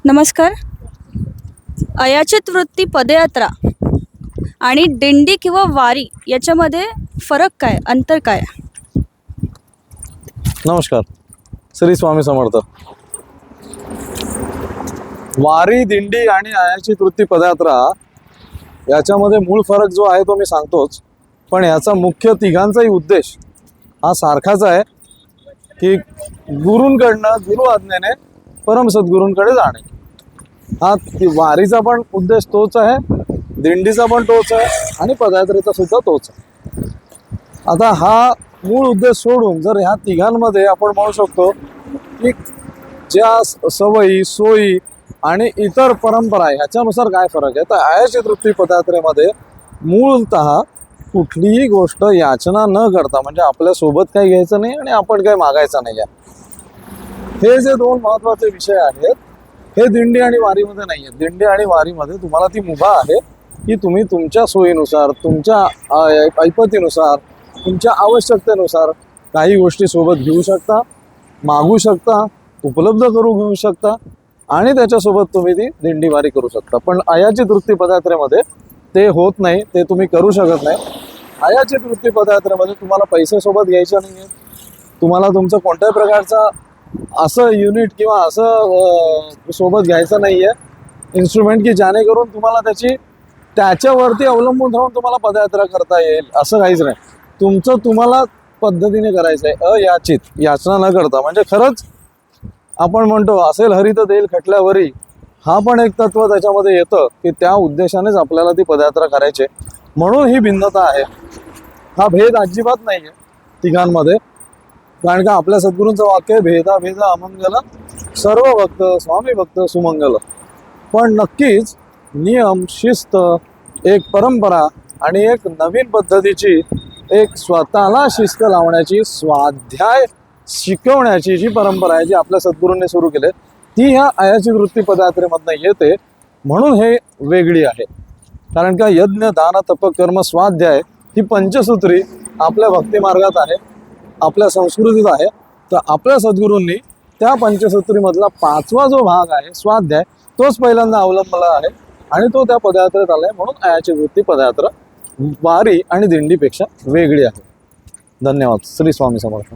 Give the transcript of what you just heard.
नमस्कार. अयाचित वृत्ती पदयात्रा आणि दिंडी किंवा वारी याच्यामध्ये फरक काय, अंतर काय? नमस्कार. श्री स्वामी समर्थ. वारी, दिंडी आणि अयाचित वृत्ती पदयात्रा याच्यामध्ये मूळ फरक जो आहे तो मी सांगतोच, पण याचा मुख्य तिघांचाही उद्देश हा सारखाच आहे की गुरूंकडनं, गुरु आज्ञेने परम सद्गुरूंकडे जाणे. हा वारीचा पण उद्देश तोच आहे, दिंडीचा पण तोच आहे आणि पदयात्रेचा सुद्धा तोच आहे. आता हा मूळ उद्देश सोडून जर ह्या तिघांमध्ये आपण म्हणू शकतो की ज्या सवयी, सोयी आणि इतर परंपरा आहे ह्याच्यानुसार काय फरक आहे, तर अयाचित वृत्ती पदयात्रेमध्ये मूलतः कुठलीही गोष्ट याचना न करता, म्हणजे आपल्या सोबत काही घ्यायचं नाही आणि आपण काही मागायचं नाही आहे, हे जे दोन महत्त्वाचे विषय आहेत हे दिंडी आणि वारीमध्ये नाही आहेत. दिंडी आणि वारीमध्ये तुम्हाला ती मुभा आहे की तुम्ही तुमच्या सोयीनुसार, तुमच्या ऐपतीनुसार, तुमच्या आवश्यकतेनुसार काही गोष्टी सोबत घेऊ शकता, मागू शकता, उपलब्ध करू घेऊ शकता आणि त्याच्यासोबत तुम्ही ती दिंडी वारी करू शकता. पण अयाचित वृत्ती पदयात्रेमध्ये ते होत नाही, ते तुम्ही करू शकत नाही. अयाचित वृत्ती पदयात्रेमध्ये तुम्हाला पैसे सोबत घ्यायचे नाही आहेत, तुम्हाला तुमचं कोणत्याही प्रकारचा असं युनिट किंवा असं सोबत घ्यायचं नाही आहे इन्स्ट्रुमेंट की जेणेकरून तुम्हाला त्याच्यावरती अवलंबून राहून तुम्हाला पदयात्रा करता येईल, असं काहीच नाही. तुमचं तुम्हाला पद्धतीने करायचं आहे, अयाचित, याचना न करता. म्हणजे खरंच आपण म्हणतो असेल हरी तर देईल खटल्यावरी, हा पण एक तत्व त्याच्यामध्ये येतं की त्या उद्देशानेच आपल्याला ती पदयात्रा करायची. म्हणून ही भिन्नता आहे, हा भेद अजिबात नाही आहे तिघांमध्ये. कारण का आपल्या सद्गुरूंचं वाक्य आहे, भेदा भेदा अमंगल, सर्व भक्त स्वामी भक्त सुमंगल. पण नक्कीच नियम, शिस्त, एक परंपरा आणि एक नवीन पद्धतीची, एक स्वतःला शिस्त लावण्याची, स्वाध्याय शिकवण्याची जी परंपरा आहे, जी आपल्या सद्गुरूंनी सुरू केली, ती ह्या अयाचित वृत्ती पदयात्रेमधनं येते. म्हणून हे वेगळी आहे. कारण का यज्ञ, दान, तप, कर्म, स्वाध्याय ही पंचसूत्री आपल्या भक्तिमार्गात आहे, आपल्या संस्कृतीत आहे. तर आपल्या सद्गुरूंनी त्या पंचसूत्रीमधला 5वा जो भाग आहे स्वाध्याय, तोच पहिल्यांदा अवलंबला आहे आणि तो त्या पदयात्रेत आलाय. म्हणून अयाचित वृत्ती पदयात्रा वारी आणि दिंडीपेक्षा वेगळी आहे. धन्यवाद. श्री स्वामी समर्थ.